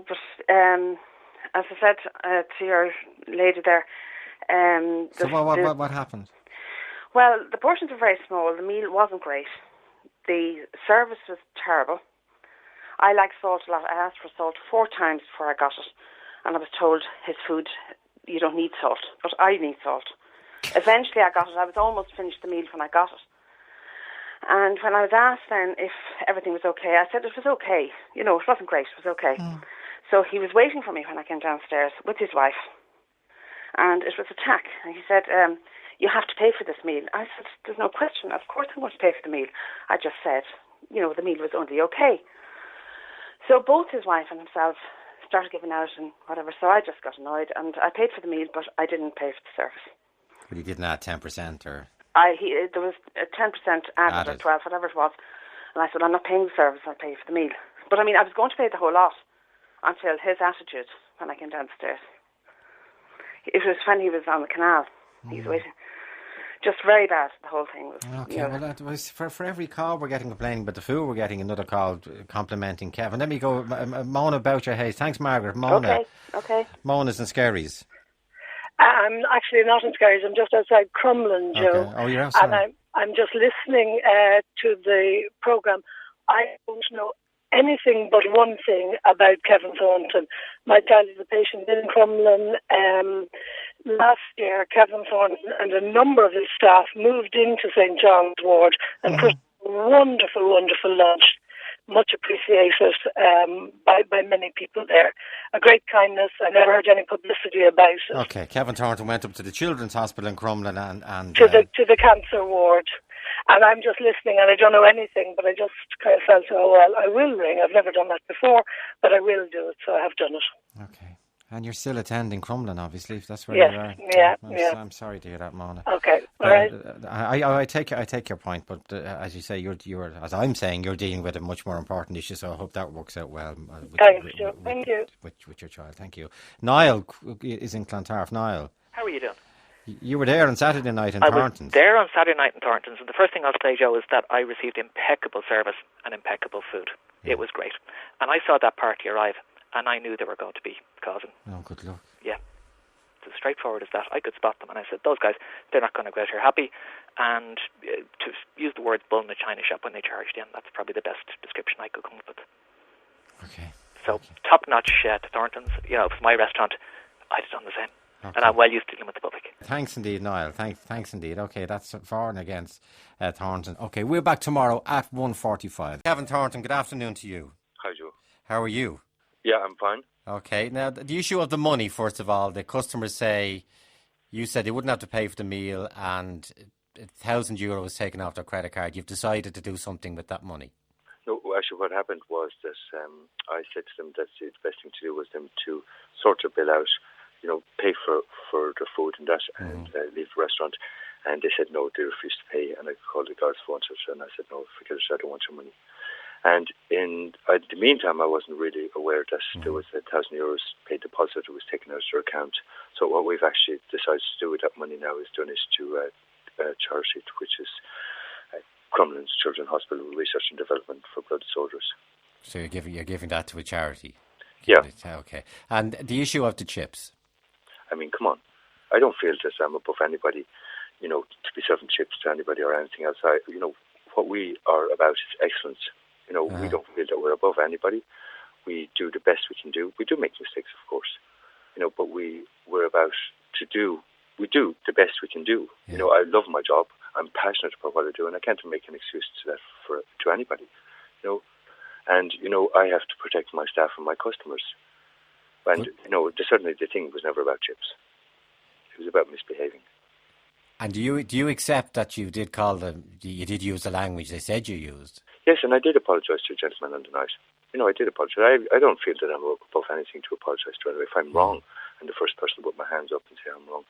But as I said to your lady there... so what happened? Well, the portions were very small. The meal wasn't great. The service was terrible. I like salt a lot. I asked for salt 4 times before I got it, and I was told his food, you don't need salt, but I need salt. Eventually I got it. I was almost finished the meal when I got it. And when I was asked then if everything was okay, I said it was okay. You know, it wasn't great, it was okay. So he was waiting for me when I came downstairs with his wife. And it was a tack. And he said, you have to pay for this meal. I said, there's no question. Of course I'm going to pay for the meal. I just said, you know, the meal was only okay. So both his wife and himself started giving out and whatever. So I just got annoyed. And I paid for the meal, but I didn't pay for the service. But he didn't add 10% or... There was 10% added or 12, whatever it was. And I said, I'm not paying the service, I'll pay for the meal. But I mean, I was going to pay the whole lot until his attitude when I came downstairs. It was when he was on the canal. He was waiting. Just very bad, the whole thing was. Okay, you know. well, that was for every call we're getting complaining about the food, we're getting another call complimenting Kevin. Let me go, Mona Boucher-Hayes. Thanks, Margaret. Mona. Okay. Mona's in Skerries. I'm actually not in Skerries. I'm just outside Crumlin, Joe. Okay. Oh, you're outside. And I'm just listening to the programme. I don't know anything but one thing about Kevin Thornton. My child is a patient in Crumlin. Last year, Kevin Thornton and a number of his staff moved into St. John's Ward and put a wonderful, wonderful lunch. Much appreciated by many people there. A great kindness. I never heard any publicity about it. Okay, Kevin Thornton went up to the Children's Hospital in Crumlin and to the cancer ward. And I'm just listening, and I don't know anything, but I just kind of felt, oh, well, I will ring. I've never done that before, but I will do it, so I have done it. Okay. And you're still attending Crumlin, obviously, if that's where yes. you are. Yeah. I'm sorry to hear that, Mona. Okay, all right. I take your point, but as you say, you're as I'm saying, you're dealing with a much more important issue. So I hope that works out well. Thanks, Joe. Thank you. With your child, thank you. Niall is in Clontarf. Niall, how are you doing? You were there on Saturday night in Thornton's. I was there on Saturday night in Thornton's, and the first thing I'll say, Joe, is that I received impeccable service and impeccable food. Yeah. It was great, and I saw that party arrive. And I knew they were going to be causing. Oh, good luck. Yeah. It's as straightforward as that. I could spot them. And I said, those guys, they're not going to go out here happy. And to use the words bull in a china shop when they charged in, that's probably the best description I could come up with. Okay. So, top-notch to Thornton's. You know, if it was my restaurant, I'd have done the same. Okay. And I'm well used to dealing with the public. Thanks indeed, Niall. Thanks indeed. Okay, that's for and against Thornton. Okay, we're back tomorrow at 1:45. Kevin Thornton, good afternoon to you. Hi, Joe. How are you? Yeah, I'm fine. Okay, now the issue of the money, first of all, the customers say, you said they wouldn't have to pay for the meal and €1,000 was taken off their credit card. You've decided to do something with that money. No, actually what happened was that I said to them that the best thing to do was them to sort their bill out, you know, pay for the food and that and leave the restaurant. And they said no, they refused to pay. And I called the guards phone and I said, no, forget it, I don't want your money. And in the meantime, I wasn't really aware that there was €1,000 paid deposit that was taken out of their account. So what we've actually decided to do with that money now is donate to a charity, which is Crumlin's Children's Hospital Research and Development for Blood Disorders. So you're giving that to a charity? Yeah. Okay. And the issue of the chips? I mean, come on. I don't feel that I'm above anybody, you know, to be serving chips to anybody or anything else. You know, what we are about is excellence. You know, we don't feel that we're above anybody. We do the best we can do. We do make mistakes, of course, you know, but we're about we do the best we can do. Yeah. You know, I love my job. I'm passionate about what I do, and I can't make an excuse to that to anybody, you know. And, you know, I have to protect my staff and my customers. And, you know, certainly the thing was never about chips. It was about misbehaving. And do you accept that you did you did use the language they said you used? Yes, and I did apologise to a gentleman on the night. You know, I did apologise. I don't feel that I'm above anything to apologise to anyway. If I'm wrong, I'm the first person to put my hands up and say I'm wrong.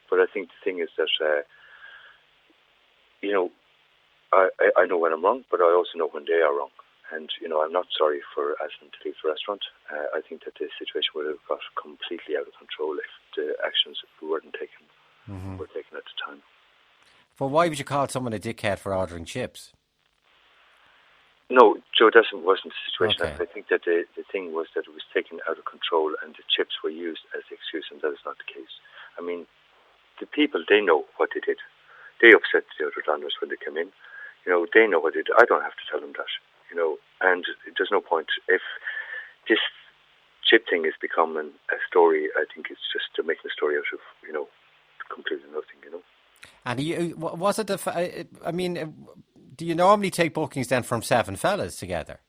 But I think the thing is that, you know, I know when I'm wrong, but I also know when they are wrong. And, you know, I'm not sorry for asking them to leave the restaurant. I think that the situation would have got completely out of control if the actions weren't taken were taken at the time. Well, why would you call someone a dickhead for ordering chips? No, Joe, that wasn't the situation. Okay. I think that the thing was that it was taken out of control and the chips were used as the excuse, and that is not the case. I mean, the people, they know what they did. They upset the other diners when they came in. They know what they do. I don't have to tell them that. And there's no point if this chip thing is becoming a story. I think it's just to make a story out of completely nothing. And was it do you normally take bookings then from 7 fellas together?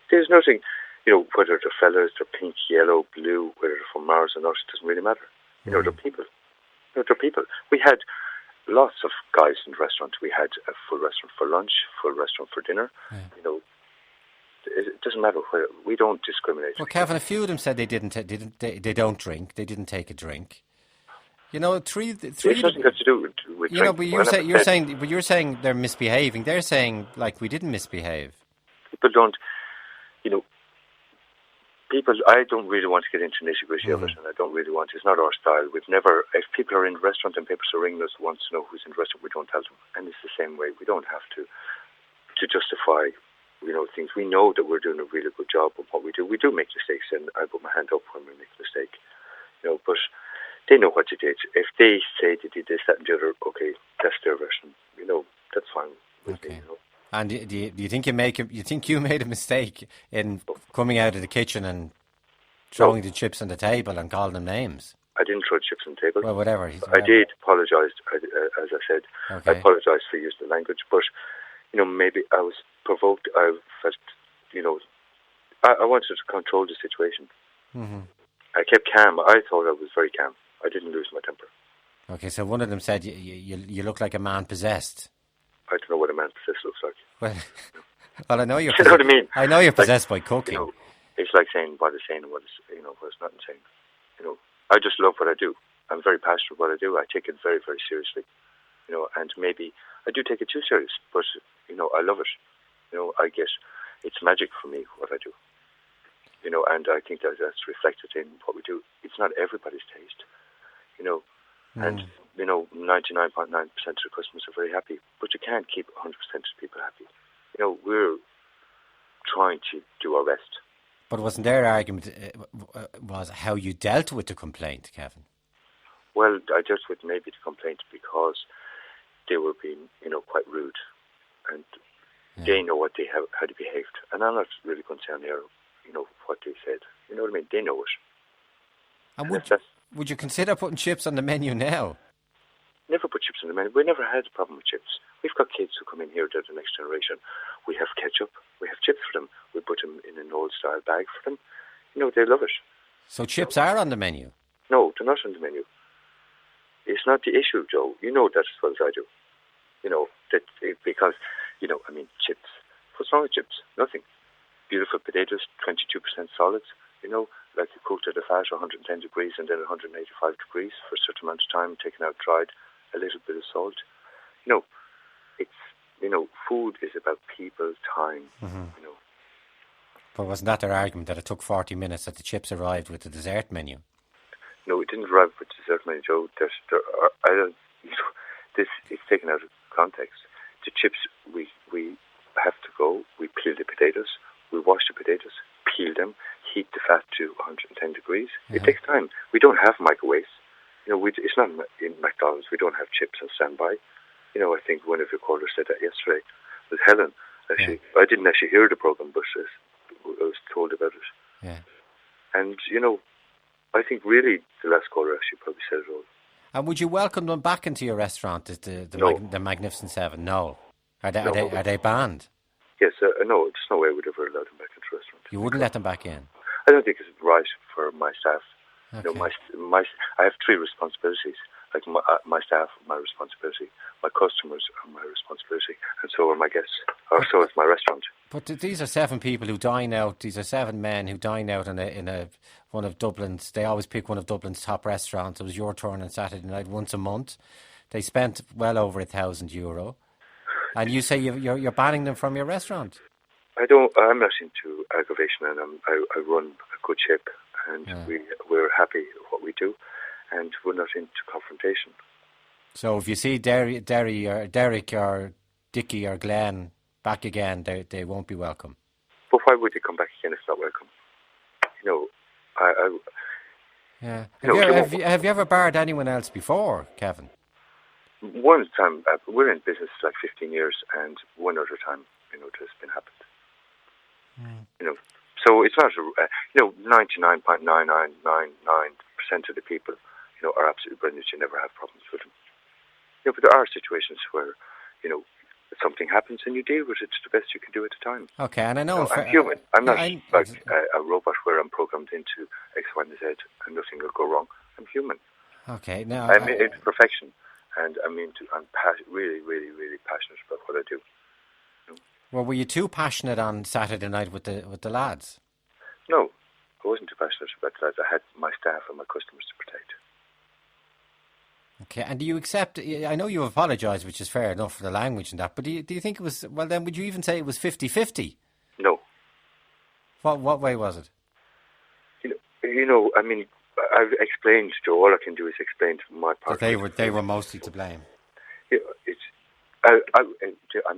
There's nothing, whether they're fellas, they're pink, yellow, blue, whether they're from Mars or not, it doesn't really matter. They're people. They're people. We had lots of guys in the restaurant. We had a full restaurant for lunch, full restaurant for dinner. Yeah. It doesn't matter where. We don't discriminate. Well, Kevin, a few of them said they they don't drink. They didn't take a drink. Three. It's nothing got to do with drink. But you're saying they're misbehaving. They're saying like we didn't misbehave. People don't. I don't really want to get into nitty-gritty of it, and I don't really want. It's not our style. We've never. If people are in the restaurant and people are ringing us wants to know who's in the restaurant, we don't tell them. And it's the same way. We don't have to justify. Things. We know that we're doing a really good job of what we do. We do make mistakes, and I put my hand up when we make a mistake. But they know what they did. If they say they did this, that, and the other, okay, that's their version. That's fine with me. And do you think you made a mistake in coming out of the kitchen and throwing the chips on the table and calling them names? I didn't throw chips on the table. Well, whatever. I did apologise, as I said. Okay. I apologised for using the language, but maybe I was provoked. I felt, I wanted to control the situation. Mm-hmm. I kept calm. I thought I was very calm. I didn't lose my temper. Okay, so one of them said you look like a man possessed. I don't know what a man possessed looks like. Well, I know you're. You know what I mean? I know you're possessed by cooking. It's like saying what is saying and what is what is not saying. I just love what I do. I'm very passionate about what I do. I take it very, very seriously. And maybe I do take it too serious, but I love it. I guess it's magic for me what I do. And I think that's reflected in what we do. It's not everybody's taste, and 99.9% of the customers are very happy, but you can't keep 100% of people happy. We're trying to do our best. But wasn't their argument was how you dealt with the complaint, Kevin? Well, I dealt with maybe the complaint because they were being, quite rude, and they know what how they behaved, and I'm not really going to say on air, what they said. You know what I mean? They know it. And would you consider putting chips on the menu now? Never put chips on the menu. We never had a problem with chips. We've got kids who come in here, they're the next generation. We have ketchup. We have chips for them. We put them in an old-style bag for them. They love it. So chips are on the menu? No, they're not on the menu. It's not the issue, Joe. You know that as well as I do. Because, chips. What's wrong with chips? Nothing. Beautiful potatoes, 22% solids, like you cooked at a fat 110 degrees and then 185 degrees for a certain amount of time, taken out dried, a little bit of salt. Food is about people, time, But wasn't that their argument, that it took 40 minutes that the chips arrived with the dessert menu? No, it didn't arrive with the dessert menu, Joe. This is taken out of context. The chips, we have to go, we peel the potatoes, we wash the potatoes, peel them, heat the fat to 110 degrees. It takes time. We don't have microwaves. It's not in McDonald's. We don't have chips on standby. I think one of your callers said that yesterday. It was Helen, actually. I didn't actually hear the program, but I was told about it. Yeah. And, I think really the last caller actually probably said it all. And would you welcome them back into your restaurant, the Magnificent Seven? No. Are they banned? Yes, no, there's no way I would ever allow them back into the restaurant. You wouldn't let them back in? I don't think it's right for my staff. Okay. I have 3 responsibilities. Like my staff, my responsibility. My customers are my responsibility, and so are my guests. Or so is my restaurant. But these are 7 people who dine out. These are 7 men who dine out in one of Dublin's. They always pick one of Dublin's top restaurants. It was your turn on Saturday night once a month. They spent well over €1,000, and you say you're banning them from your restaurant. I'm not into aggravation, and I run a good ship, and we're happy with what we do, and we're not into confrontation. So if you see Derek or Dickie or Glenn back again, they won't be welcome. But why would they come back again if not welcome? Yeah. Have you ever barred anyone else before, Kevin? one time, we're in business like 15 years, and one other time, it has been happened. So it's not, 99.9999% of the people, are absolutely brilliant. You never have problems with them. But there are situations where, something happens and you deal with it the best you can do at the time. Okay, and I know... I'm human. I'm not like a robot where I'm programmed into X, Y, and Z and nothing will go wrong. I'm human. Okay, now... I'm into perfection, and I'm really, really, really passionate about what I do. Well, were you too passionate on Saturday night with the lads? No, I wasn't too passionate about that. I had my staff and my customers to protect. Okay, and do you accept... I know you apologise, which is fair enough for the language and that, but do you think it was... Well, then, would you even say it was 50-50? No. What way was it? I've explained, Joe, all I can do is explain to my part. They were mostly to blame. I'm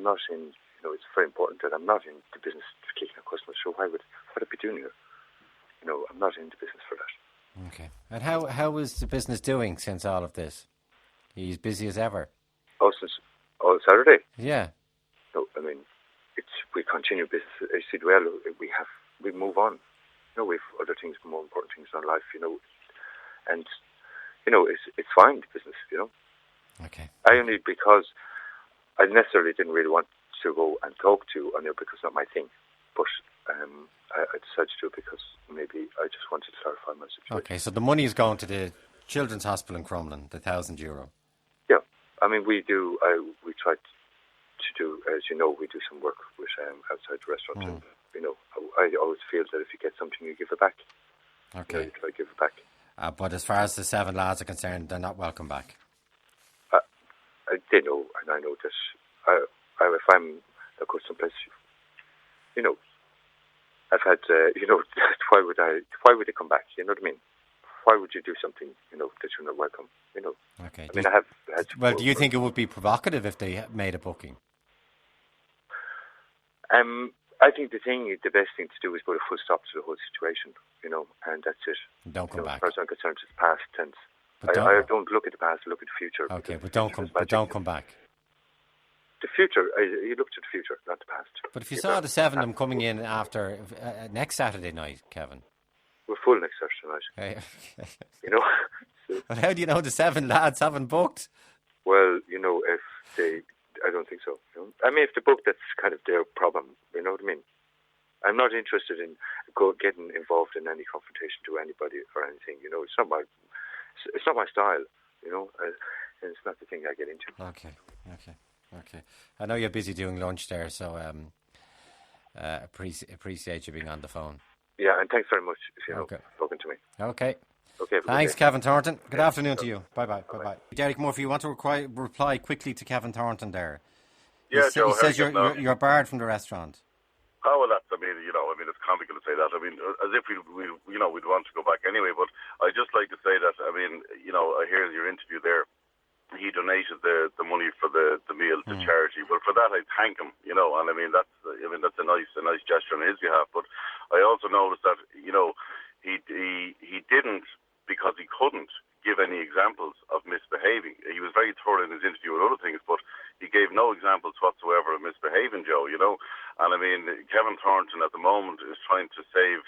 not in... it's very important that I'm not in the business of kicking a customer, so what would I be doing here? I'm not in the business for that. Okay. And how is the business doing since all of this? He's busy as ever. Since Saturday? Yeah. No, we continue business. I said, well, we move on. We have other things, more important things in life, and, it's fine, the business, Okay. Because I necessarily didn't really want to go and talk to Anya because it's not my thing, but I decided to do it because maybe I just wanted to clarify my situation. Okay, so the money is going to the Children's Hospital in Crumlin, the €1,000. Yeah, we do. We try to do, as you know, we do some work with outside the restaurant. And, I always feel that if you get something, you give it back. Okay. You try to give it back. But as far as the 7 lads are concerned, they're not welcome back. They know, and I know that. If I'm someplace, I've had, why would they come back? You know what I mean? Why would you do something, that you're not welcome? Okay. I have had. Well, do you think it would be provocative if they made a booking? I think the best thing to do is put a full stop to the whole situation, and that's it. Don't come back. As far as I'm concerned, it's past tense. I don't look at the past, look at the future. Okay, but don't come back. The future, you look to the future, not the past. But if you saw the 7 of them coming in after next Saturday night, Kevin. We're full next Saturday night. So, but how do you know the 7 lads haven't booked? Well, if they... I don't think so. If they book, that's kind of their problem. You know what I mean? I'm not interested in getting involved in any confrontation to anybody or anything. It's not my style. And it's not the thing I get into. Okay. I know you're busy doing lunch there, so appreciate you being on the phone. Yeah, and thanks very much for talking to me. Okay. Okay. Thanks, Kevin Thornton. Good afternoon to you. Bye-bye. Derek Murphy, you want to reply quickly to Kevin Thornton there? Yeah, Joe. He says you're barred from the restaurant. Oh, well, that's, it's comical to say that. As if we'd want to go back anyway, but I'd just like to say that, I hear your interview there. He donated the money for the meal to charity. Well, for that, I thank him, and that's a nice gesture on his behalf. But I also noticed that, he didn't, because he couldn't give any examples of misbehaving. He was very thorough in his interview with other things, but he gave no examples whatsoever of misbehaving, Joe, And Kevin Thornton at the moment is trying to save,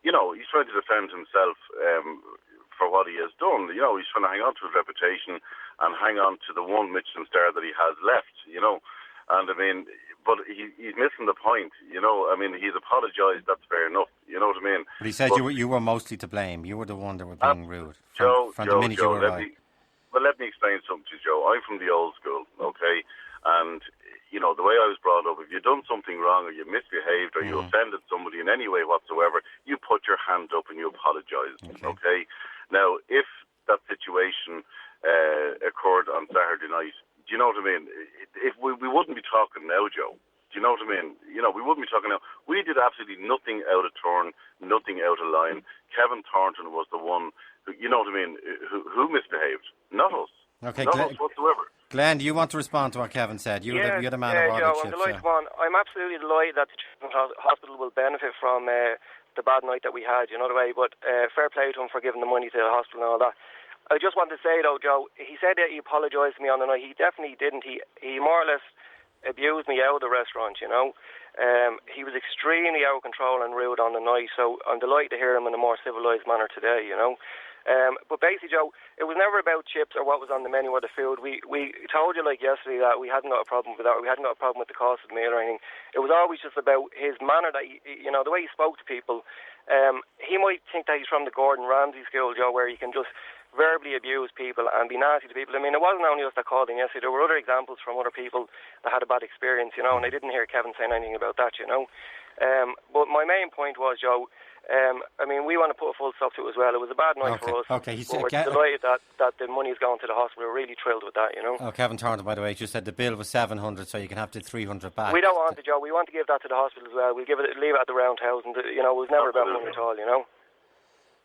he's trying to defend himself for what he has done. He's trying to hang on to his reputation and hang on to the one Michelin star that he has left, And but he's missing the point, He's apologised, that's fair enough, you know what I mean? But he said you were mostly to blame. You were the one that were being rude. From the minute you arrived. Let me explain something to you, Joe. I'm from the old school, okay? And, the way I was brought up, if you've done something wrong or you misbehaved or you offended somebody in any way whatsoever, you put your hand up and you apologise, okay? Now, if that situation occurred on Saturday night, do you know what I mean? If we wouldn't be talking now, Joe. Do you know what I mean? We wouldn't be talking now. We did absolutely nothing out of turn, nothing out of line. Kevin Thornton was the one who, who misbehaved, not us. Okay, not us whatsoever. Glenn, do you want to respond to what Kevin said? You're the man who ordered chips. I'm delighted, I'm absolutely delighted that the Children's Hospital will benefit from the bad night that we had, you know the way. But fair play to him for giving the money to the hospital and all that. I just want to say, though, Joe, he said that he apologised to me on the night. He definitely didn't. He more or less abused me out of the restaurant, you know. He was extremely out of control and rude on the night, so I'm delighted to hear him in a more civilised manner today, you know. But basically, Joe, it was never about chips or what was on the menu or the food. We told you, like, yesterday that we hadn't got a problem with that. We hadn't got a problem with the cost of the meal or anything. It was always just about his manner, that you know, the way he spoke to people. He might think that he's from the Gordon Ramsay school, Joe, where he can just verbally abuse people and be nasty to people. I mean, it wasn't only us that called him yesterday. There were other examples from other people that had a bad experience, you know, and I didn't hear Kevin saying anything about that, you know. But my main point was, Joe, I mean, we want to put a full stop to it as well. It was a bad night for us. Okay, we're delighted that the money's going to the hospital. We're really thrilled with that, you know. Oh, Kevin Thornton, by the way, just said the bill was 700, so you can have the 300 back. We don't want it, Joe. We want to give that to the hospital as well. We'll leave it at the roundhouse, and you know, it was never about money at all, you know.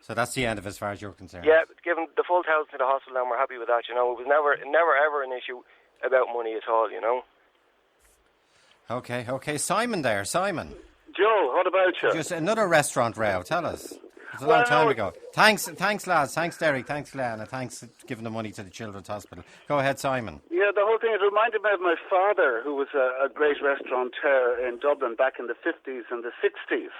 So that's the end of it as far as you're concerned. Yeah, giving the full 1,000 to the hospital, and we're happy with that, you know. It was never ever an issue about money at all, you know. Okay, Simon there, Simon. Joe, what about you? Just another restaurant row, tell us. It's a long time ago. Thanks lads, thanks Derek, thanks Glenn, and thanks for giving the money to the Children's Hospital. Go ahead, Simon. Yeah, the whole thing, it reminded me of my father, who was a great restaurateur in Dublin back in the 50s and the 60s.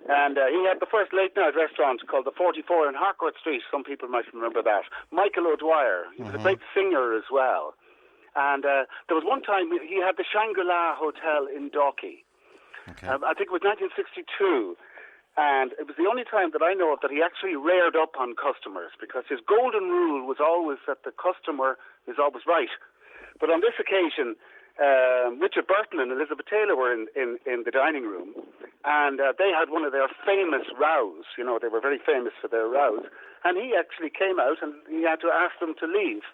And he had the first late-night restaurant called the 44 in Harcourt Street. Some people might remember that. Michael O'Dwyer. He was a great singer as well. And there was one time he had the Shangri-La Hotel in Dalkey. Okay. I think it was 1962. And it was the only time that I know of that he actually reared up on customers, because his golden rule was always that the customer is always right. But on this occasion, Richard Burton and Elizabeth Taylor were in the dining room, and they had one of their famous rows. You know, they were very famous for their rows. And he actually came out and he had to ask them to leave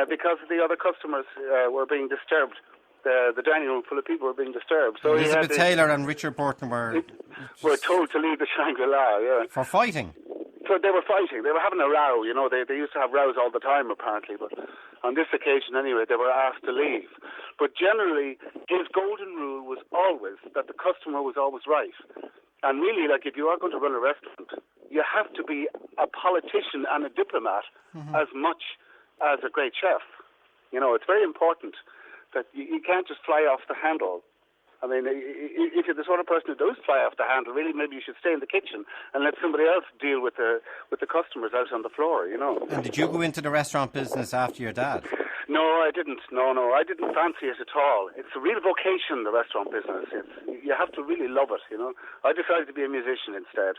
because the other customers were being disturbed. The dining room full of people were being disturbed. So Elizabeth Taylor and Richard Burton were told to leave the Shangri-La, yeah. For fighting? So they were fighting. They were having a row, you know. They used to have rows all the time, apparently. But on this occasion, anyway, they were asked to leave. But generally, his golden rule was always that the customer was always right. And really, like, if you are going to run a restaurant, you have to be a politician and a diplomat as much as a great chef. You know, it's very important that you can't just fly off the handle. I mean, if you're the sort of person who does fly off the handle, really, maybe you should stay in the kitchen and let somebody else deal with the customers out on the floor, you know. And did you go into the restaurant business after your dad? No, I didn't. No, I didn't fancy it at all. It's a real vocation, the restaurant business. You have to really love it, you know. I decided to be a musician instead.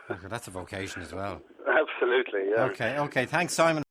Okay, that's a vocation as well. Absolutely, yeah. Okay. Thanks, Simon.